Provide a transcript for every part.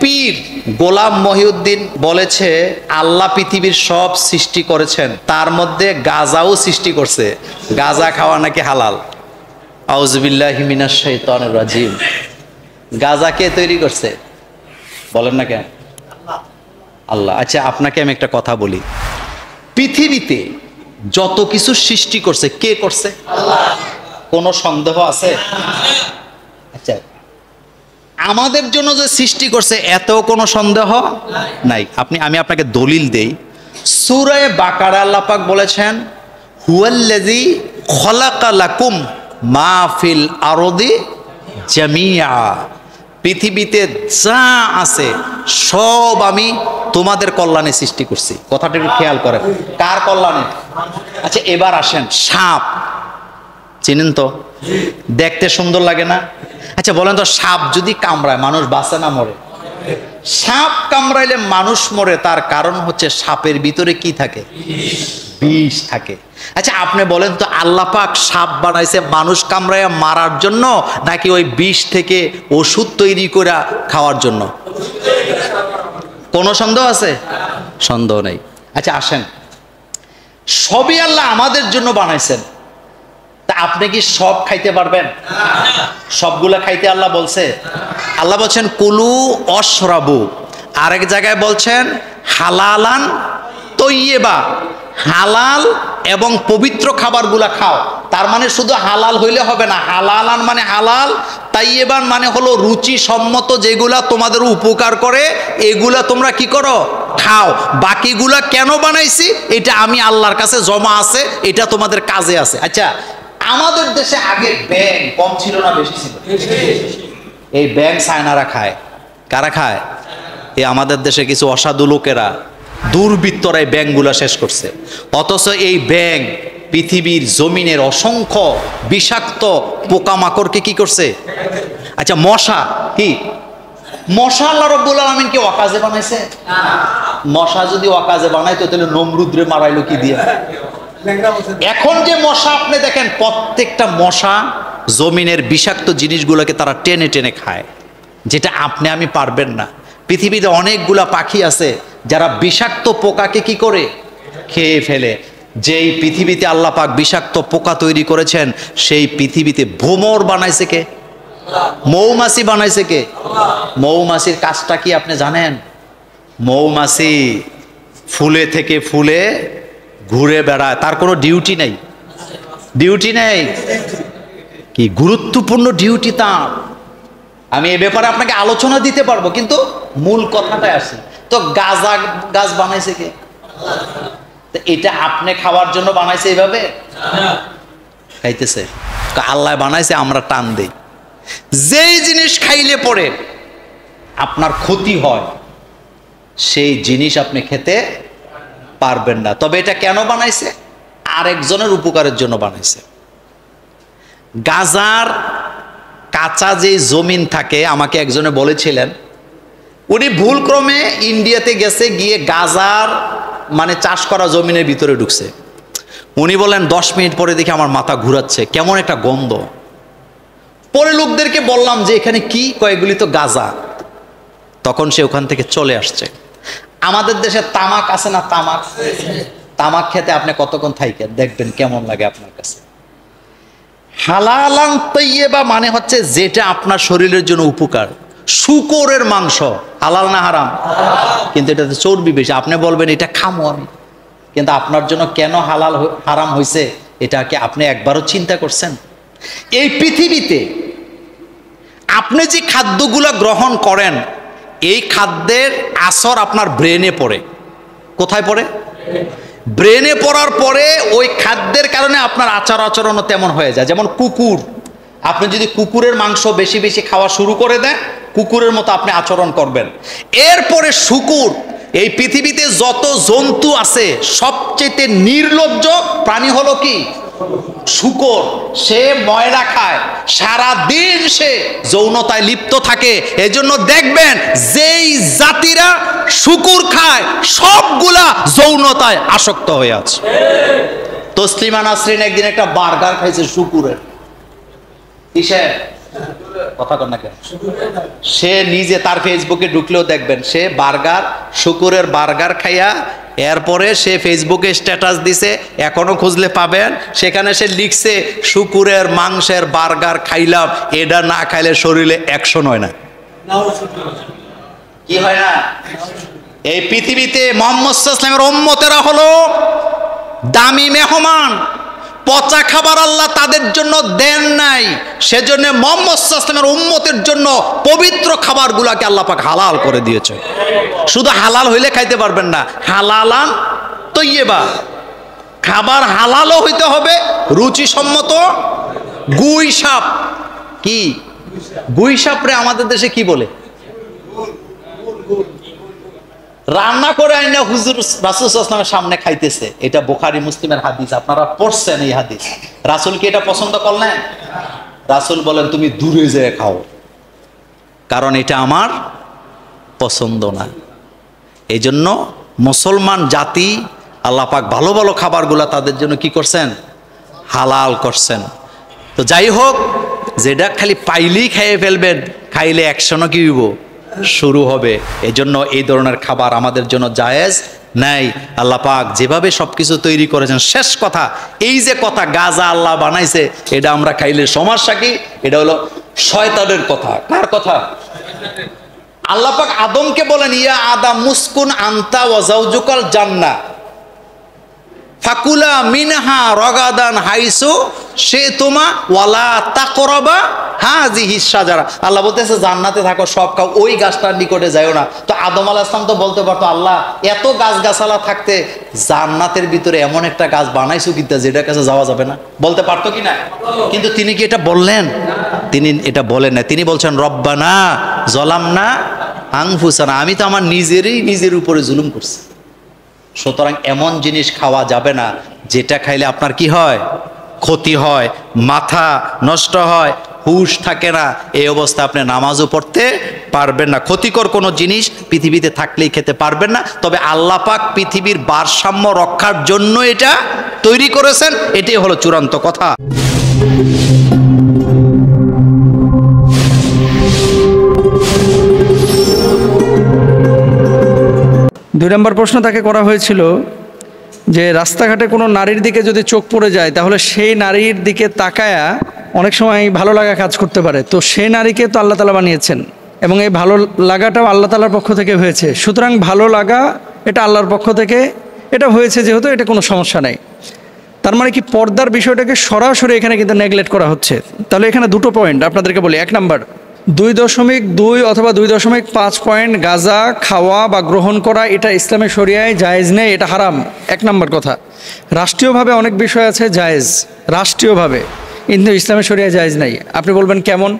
পীর গোলাম মহিউদ্দিন বলেছে আল্লাহ পৃথিবীর সব সৃষ্টি করেছেন, তার মধ্যে গাঁজাও সৃষ্টি করছে, গাঁজা খাওয়া নাকি হালাল। আউযুবিল্লাহি মিনাশ শাইতানির রাজিম। গাঁজা কে তৈরি করছে বলেন না কেন? আল্লাহ। আচ্ছা আপনাকে আমি একটা কথা বলি, পৃথিবীতে যত কিছু সৃষ্টি করছে কে করছে? আল্লাহ। কোনো সন্দেহ আছে? আচ্ছা আমাদের জন্য যে সৃষ্টি করছে এতেও কোনো সন্দেহ নাই। আমি আপনাকে দলিল দেই, সূরা বাকারা আল্লাহ পাক বলেছেন হুয়াল্লাযী খলাকা লাকুম মা ফিল আরদি জামিআ, পৃথিবীতে যা আছে সব আমি তোমাদের কল্যাণে সৃষ্টি করছি। কথাটা একটু খেয়াল করেন, কার কল্যাণে? আচ্ছা এবার আসেন, সাপ চিনেন তো, দেখতে সুন্দর লাগে না? আচ্ছা বলেন তো, সাপ যদি কামড়ায় মানুষ বাঁচে না মরে? সাপ কামড়াইলে মানুষ মরে, তার কারণ হচ্ছে সাপের ভিতরে কি থাকে? বিষ থাকে। আচ্ছা আপনি বলেন তো, আল্লাহ পাক সাপ বানাইছে মানুষ কামড়াইয়া মারার জন্য নাকি ওই বিষ থেকে ওষুধ তৈরি করে খাওয়ার জন্য? কোনো সন্দেহ আছে? সন্দেহ নেই। আচ্ছা আসেন, সবই আল্লাহ আমাদের জন্য বানাইছেন, তা আপনি কি সব খাইতে পারবেন? সবগুলা খাইতে আল্লাহ বলছে? আল্লাহ বলছেন কুলু অশরাবু, আরেক জায়গায় বলছেন হালালান তৈয়্যিবা, হালাল এবং পবিত্র খাবারগুলা খাও। তার মানে শুধু হালাল হইলে হবে না, হালালান মানে হালাল, তাইয়্যিবান মানে হলো রুচি সম্মত, যেগুলা তোমাদের উপকার করে এগুলা তোমরা কি করো? খাও। বাকিগুলা কেন বানাইছি এটা আমি আল্লাহর কাছে জমা আছে, এটা তোমাদের কাজে আছে। আচ্ছা আমাদের দেশে আগে ব্যাং কম ছিল না বেশি ছিল? এই ব্যাং চায়নারা খায়। কারা খায়? এই আমাদের দেশে কিছু অসাধু লোকেরা, দুর্বৃত্তরা এই ব্যাংগুলা শেষ করছে। অথচ এই ব্যাং পৃথিবীর জমিনের অসংখ্য বিষাক্ত পোকামাকড়কে কি করছে? আচ্ছা মশা কি? মশা আল্লাহ রাব্বুল আলামিন কি অকাজে বানাইছে? মশা যদি অকাজে বানাইতো তাহলে নমরুদরে মারাইলো কি দিয়ে? এখন যে মশা আপনি দেখেন, প্রত্যেকটা মশা জমিনের বিষাক্ত জিনিসগুলোকে তারা টেনে টেনে খায়, যেটা আপনি আমি পারবেন না। পৃথিবীতে অনেকগুলা পাখি আছে যারা বিষাক্ত পোকাকে কি করে? খেয়ে ফেলে। যেই পৃথিবীতে আল্লাহ পাক বিষাক্ত পোকা তৈরি করেছেন, সেই পৃথিবীতে ভ্রমর বানাইছে কে? মৌমাছি বানাইছে কে? মৌমাছির কাজটা কি আপনি জানেন? মৌমাছি ফুলে থেকে ফুলে ঘুরে বেড়ায়, তার কোনো ডিউটি নেই। ডিউটি নেই কি? গুরুত্বপূর্ণ ডিউটি তার। আমি এ ব্যাপারে আপনাকে আলোচনা দিতে পারবো, কিন্তু মূল কথাটাই আসে। তো গাছ বানাইছে কে? এটা আপনি খাওয়ার জন্য বানাইছে এইভাবে? খাইতেছে আল্লাহ বানাইছে, আমরা টান দেই। যেই জিনিস খাইলে পরে আপনার ক্ষতি হয় সেই জিনিস আপনি খেতে পারবেন না। তবে এটা কেন বানাইছে? আরেকজনের উপকারের জন্য বানাইছে। গাজার কাঁচা যে জমিন থাকে, আমাকে একজনে বলেছিলেন, উনি ভুলক্রমে ইন্ডিয়াতে গেছে, গিয়ে গাজার মানে চাষ করা জমিনের ভিতরে ঢুকছে। উনি বলেন 10 মিনিট পরে দেখি আমার মাথা ঘুরাচ্ছে, কেমন একটা গন্ধ। পরে লোকদেরকে বললাম যে এখানে কি? কয়েকগুলি তো গাজা। তখন সে ওখান থেকে চলে আসছে। আমাদের দেশে তামাক আছে না? তামাক খেতে আপনি কতক্ষণ থাইকেন দেখবেন কেমন লাগে আপনার কাছে। হালালান তাইয়্যিবা মানে হচ্ছে যেটা আপনার শরীরের জন্য উপকার। শূকরের মাংস হালাল না হারাম? কিন্তু এটাতে চর্বি বেশি। আপনি বলবেন এটা খামো আমি, কিন্তু আপনার জন্য কেন হালাল হারাম হয়েছে এটা কি আপনি একবারও চিন্তা করছেন? এই পৃথিবীতে আপনি যে খাদ্যগুলো গ্রহণ করেন, এই খাদ্যের আসর আপনার ব্রেনে পড়ে। কোথায় পড়ে? ব্রেনে পড়ার পরে ওই খাদ্যের কারণে আপনার আচার আচরণও তেমন হয়ে যায়। যেমন কুকুর, আপনি যদি কুকুরের মাংস বেশি বেশি খাওয়া শুরু করে দেন, কুকুরের মতো আপনি আচরণ করবেন। এরপরে শূকর, এই পৃথিবীতে যত জন্তু আছে সবচেয়ে নির্লজ্জ প্রাণী হলো কি? শূকর। সে ময়লা খায়, সারা দিন সে যৌনতায় লিপ্ত থাকে। এজন্য দেখবেন যেই জাতিরা শূকর খায় সবগুলা যৌনতায় আসক্ত হয়ে আছে। তসলিমা নাসরিন একদিন একটা বার্গার খাইছে শূকরের। কিসের? কথা কন না কেন? সে নিজে তার ফেসবুকে ঢুকলেও দেখবেন সে বার্গার, শুকুরের বার্গার খাইয়া এরপরে সে ফেসবুকে স্ট্যাটাস দিছে, এখনো খুঁজলে পাবেন, সেখানে সে লিখছে শুকুরের মাংসের বার্গার খাইলাম, এটা না খাইলে শরীরে অ্যাকশন হয় না। কি হয় না? এই পৃথিবীতে মুহাম্মদ সাল্লাল্লাহু আলাইহি ওয়াসাল্লামের উম্মতেরা হলো দামি মেহমান, পচা খাবার আল্লাহ তাদের জন্য দেন নাই, সেজন্য মুহাম্মদ সাল্লাল্লাহু আলাইহি ওয়াসাল্লামের উম্মতের জন্য পবিত্র খাবারগুলোকে আল্লাহ পাক হালাল করে দিয়েছে। শুধু হালাল হইলে খাইতে পারবেন না, হালালান তৈয়বা, খাবার হালালও হইতে হবে, রুচিসম্মত। গুই সাপ, কি গুই সাপরে আমাদের দেশে কি বলে? রান্না করে আইনা হুজুর রাসূল সাল্লাল্লাহু আলাইহি ওয়াসাল্লামের সামনে খাইতেছে। এটা বুখারী মুসলিমের হাদিস, আপনারা পড়ছেন এই হাদিস। রাসূল কি এটা পছন্দ করলেন? রাসূল বলেন তুমি দূরে যেয়ে খাও, কারণ এটা আমার পছন্দ না। এই জন্য মুসলমান জাতি আল্লাহ পাক ভালো ভালো খাবারগুলা তাদের জন্য কি করছেন? হালাল করছেন। তো যাই হোক, যেটা খালি পাইলেই খাইয়ে ফেলবেন, খাইলে অ্যাকশনও কি হইব? শুরু হবে। এই জন্য এই ধরনের খাবার আমাদের জন্য জায়েজ নাই। আল্লাহ পাক যেভাবে সবকিছু তৈরি করেছেন, শেষ কথা এই যে কথা গাজা আল্লাহ বানাইছে, এটা আমরা খাইলে সমস্যা কি? এটা হলো শয়তানের কথা। কার কথা? আল্লাহ পাক আদমকে বলেন ইয়া আদম মুসকুন আনতা ওয়া যাওজুকাল জান্নাহ ফাকুলা মিনহা রগাদান হাইসু সে তোমা ওয়ালা তাকরাবা হাযিহি শাজারা। আল্লাহ বলতেছে জান্নাতে থাকো, সব খাও, ওই গাছটার নিকটে যাইও না। তো আদম আলাইহিস সালাম তো বলতে পারতো আল্লাহ এত গাছগাছালা থাকতে জান্নাতের ভিতরে এমন একটা গাছ বানাইছো কিনা যেটার কাছে যাওয়া যাবে না, বলতে পারতো কি না? কিন্তু তিনি কি এটা বললেন? তিনি এটা বলেন না। তিনি বলছেন রব্বানা যালামনা আনফুসানা, আমি তো আমার নিজের উপরে জুলুম করছি। সুতরাং এমন জিনিস খাওয়া যাবে না যেটা খাইলে আপনার কি হয়? ক্ষতি হয়, মাথা নষ্ট হয়, হুশ থাকে না। এই অবস্থা আপনি নামাজও পড়তে পারবেন না। ক্ষতিকর কোনো জিনিস পৃথিবীতে থাকলেই খেতে পারবেন না। তবে আল্লাহ পাক পৃথিবীর ভারসাম্য রক্ষার জন্য এটা তৈরি করেছেন, এটাই হলো চূড়ান্ত কথা। দুই নম্বর প্রশ্ন তাকে করা হয়েছিল যে রাস্তাঘাটে কোনো নারীর দিকে যদি চোখ পড়ে যায় তাহলে সেই নারীর দিকে তাকায়া অনেক সময় ভালো লাগা কাজ করতে পারে। তো সেই নারীকে তো আল্লাহ তাআলা বানিয়েছেন এবং এই ভালো লাগাটাও আল্লাহ তাআলার পক্ষ থেকে হয়েছে। সুতরাং ভালো লাগা এটা আল্লাহর পক্ষ থেকে এটা হয়েছে, যেহেতু এটা কোনো সমস্যা নাই। তার মানে কি পর্দার বিষয়টাকে সরাসরি এখানে কিন্তু নেগলেক্ট করা হচ্ছে। তাহলে এখানে দুটো পয়েন্ট আপনাদেরকে বলি। এক নাম্বার, 2.2 অথবা 2.5 পয়েন্ট গাঁজা খাওয়া বা গ্রহণ করা এটা ইসলামের শরিয়ায় জায়েজ নেই, এটা হারাম। এক নম্বর কথা। রাষ্ট্রীয়ভাবে অনেক বিষয় আছে জায়েজ, রাষ্ট্রীয়ভাবে, কিন্তু ইসলামের শরিয়ায় জায়েজ নাই। আপনি বলবেন কেমন?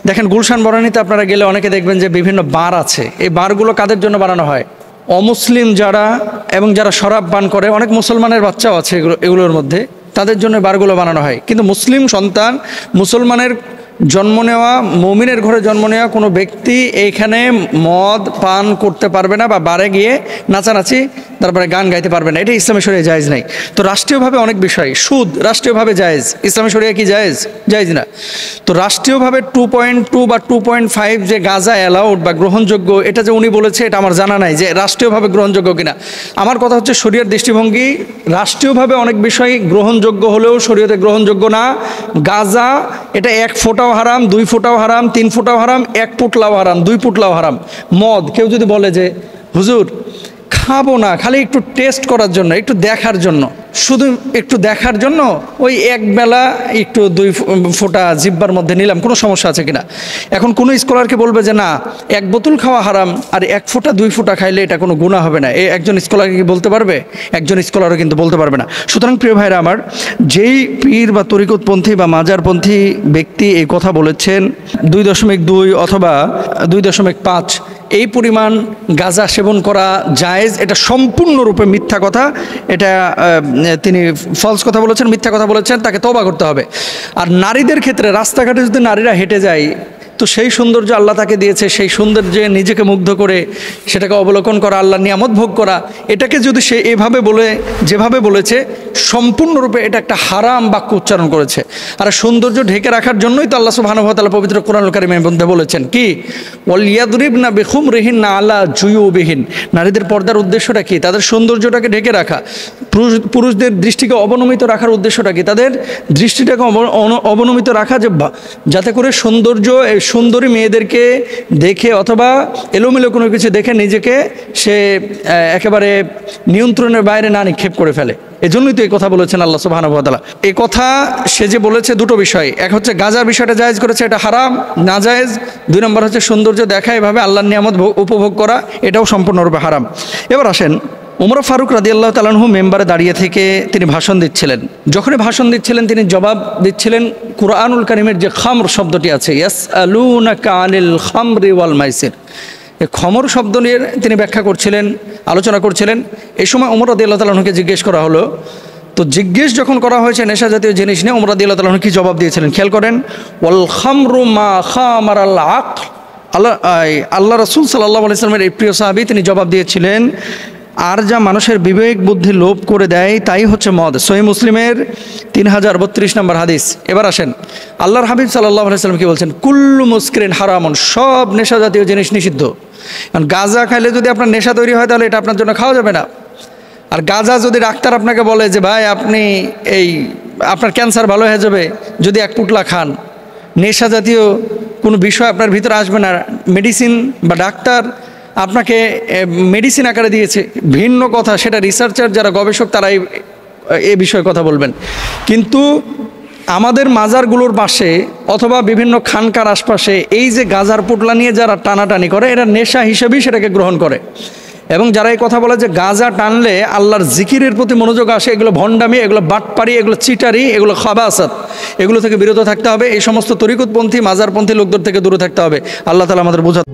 দেখেন গুলশান বনানীতে আপনারা গেলে অনেকে দেখবেন যে বিভিন্ন বার আছে। এই বারগুলো কাদের জন্য বানানো হয়? অমুসলিম যারা এবং যারা শরাব পান করে, অনেক মুসলমানের বাচ্চাও আছে এগুলোর মধ্যে, তাদের জন্য বারগুলো বানানো হয়। কিন্তু মুসলিম সন্তান, মুসলমানের জন্ম নেওয়া, মুমিনের ঘরে জন্ম নেওয়া কোনো ব্যক্তি এইখানে মদ পান করতে পারবে না বা বারে গিয়ে নাচানাচি তারপরে গান গাইতে পারবে না। এটা ইসলামের শরিয়ায় জায়েজ নাই। তো রাষ্ট্রীয়ভাবে অনেক বিষয়, সুদ রাষ্ট্রীয়ভাবে জায়েজ, ইসলামের শরিয়ায় কি জায়েজ? জায়েজ না। তো রাষ্ট্রীয়ভাবে 2.2 বা 2.5 যে গাঁজা অ্যালাউড বা গ্রহণযোগ্য, এটা যে উনি বলেছে এটা আমার জানা নাই যে রাষ্ট্রীয়ভাবে গ্রহণযোগ্য কিনা। আমার কথা হচ্ছে শরিয়ার দৃষ্টিভঙ্গি, রাষ্ট্রীয়ভাবে অনেক বিষয় গ্রহণযোগ্য হলেও শরিয়তে গ্রহণযোগ্য না। গাঁজা এটা 1 ফোঁটাও হারাম, 2 ফোঁটাও হারাম, 3 ফোঁটাও হারাম, 1 পুটলাও হারাম, 2 পুটলাও হারাম। মদ কেউ যদি বলে যে হুজুর খাবো না, খালি একটু টেস্ট করার জন্য, একটু দেখার জন্য, শুধু একটু দেখার জন্য ওই একবেলা একটু 2 ফোঁটা জিব্বার মধ্যে নিলাম, কোনো সমস্যা আছে কিনা? এখন কোনো স্কলারকে বলবে যে না 1 বোতল খাওয়া হারাম আর 1 ফোঁটা 2 ফোঁটা খাইলে এটা কোনো গুনাহ হবে না, একজন স্কলারকে কি বলতে পারবে? একজন স্কলারও কিন্তু বলতে পারবে না। সুতরাং প্রিয় ভাইরা আমার, যেই পীর বা তরিকতপন্থী বা মাজারপন্থী ব্যক্তি এই কথা বলেছেন 2.2 অথবা 2.5 এই পরিমাণ গাঁজা সেবন করা জায়েজ, এটা সম্পূর্ণরূপে মিথ্যা কথা। এটা তিনি ফলস কথা বলেছেন, মিথ্যা কথা বলেছেন, তাকে তওবা করতে হবে। আর নারীদের ক্ষেত্রে রাস্তাঘাটে যদি নারীরা হেঁটে যায়, তো সেই সৌন্দর্য আল্লাহ তাকে দিয়েছে, সেই সৌন্দর্যে নিজেকে মুগ্ধ করে সেটাকে অবলোকন করা, আল্লাহর নিয়ামত ভোগ করা, এটাকে যদি সে এভাবে বলে, যেভাবে বলেছে, সম্পূর্ণরূপে এটা একটা হারাম বাক্য উচ্চারণ করেছে। আর সৌন্দর্য ঢেকে রাখার জন্যই তো আল্লাহ সুবহানাহু ওয়া তাআলা পবিত্র কোরআনুল কারীমের মধ্যে বলেছেন কি, ওয়াল ইয়াদরিবনা বিখুমরিহিন্না আলা জুয়ুবিহিন। নারীদের পর্দার উদ্দেশ্যটা কি? তাদের সৌন্দর্যটাকে ঢেকে রাখা। পুরুষদের দৃষ্টিকে অবনমিত রাখার উদ্দেশ্যটা কি? তাদের দৃষ্টিটাকে অবনমিত রাখা, যে যাতে করে সুন্দরী মেয়েদেরকে দেখে অথবা এলোমেলো কোনো কিছু দেখে নিজেকে সে একেবারে নিয়ন্ত্রণের বাইরে না নিক্ষেপ করে ফেলে। এজন্যই তো এই কথা বলেছেন আল্লাহ সুবহানাহু ওয়া তাআলা। এই কথা সে যে বলেছে দুটো বিষয়, এক হচ্ছে গাঁজার বিষয়টা জায়েজ করেছে, এটা হারাম না জায়েজ। 2 নম্বর হচ্ছে সৌন্দর্য দেখা, এভাবে আল্লাহর নিয়ামত উপভোগ করা, এটাও সম্পূর্ণরূপে হারাম। এবার আসেন, ওমর ফারুক রাদিয়াল্লাহু তাআলা আনহু মেম্বারে দাঁড়িয়ে থেকে তিনি ভাষণ দিচ্ছিলেন। যখনই ভাষণ দিচ্ছিলেন তিনি জবাব দিচ্ছিলেন কুরআনুল কারীমের যে খামর শব্দটি আছে, ইয়াসআলুনাকা আনিল খামরি ওয়াল মাইসির, এই খমর শব্দ নিয়ে তিনি ব্যাখ্যা করছিলেন, আলোচনা করছিলেন। এই সময় ওমর রাদিয়াল্লাহু তাআলা আনহুকে জিজ্ঞেস করা হলো। তো জিজ্ঞেস যখন করা হয়েছে নেশা জাতীয় জিনিস নিয়ে, ওমর রাদিয়াল্লাহু তাআলা আনহু কি জবাব দিয়েছিলেন খেয়াল করেন। ওয়াল খামরু মা খামারাল আকল। আল্লাহ রাসূল সাল্লাল্লাহু আলাইহি ওয়াসাল্লামের এই প্রিয় সাহাবী তিনি জবাব দিয়েছিলেন, আর যা মানুষের বিবেক বুদ্ধি লোপ করে দেয় তাই হচ্ছে মদ। সহিহ মুসলিমের 3032 নম্বর হাদিস। এবার আসেন, আল্লাহর হাবিব সাল্লাল্লাহু আলাইহি ওয়াসাল্লাম কি বলছেন, কুল্লু মুসকিরিন হারামুন, সব নেশা জাতীয় জিনিস নিষিদ্ধ। কারণ গাঁজা খাইলে যদি আপনার নেশা তৈরি হয় তাহলে এটা আপনার জন্য খাওয়া যাবে না। আর গাঁজা যদি ডাক্তার আপনাকে বলে যে ভাই আপনি আপনার ক্যান্সার ভালো হয়ে যাবে যদি 1 পুটলা খান, নেশা জাতীয় কোনো বিষয় আপনার ভিতরে আসবে না, মেডিসিন বা ডাক্তার আপনাকে মেডিসিন আকারে দিয়েছে, ভিন্ন কথা, সেটা রিসার্চার যারা গবেষক তারা এই বিষয়ে কথা বলবেন। কিন্তু আমাদের মাজারগুলোর পাশে অথবা বিভিন্ন খানকার আশপাশে এই যে গাঁজার পুটলা নিয়ে যারা টানাটানি করে, এরা নেশা হিসেবেই সেটাকে গ্রহণ করে। এবং যারা এই কথা বলে যে গাঁজা টানলে আল্লাহর জিকিরের প্রতি মনোযোগ আসে, এগুলো ভণ্ডামি, এগুলো বাটপারি, এগুলো চিটারি, এগুলো খাবাসাত, এগুলো থেকে বিরত থাকতে হবে। এই সমস্ত তরিকতপন্থী মাজারপন্থী লোকদের থেকে দূরে থাকতে হবে। আল্লাহ তাআলা আমাদের বোঝাতে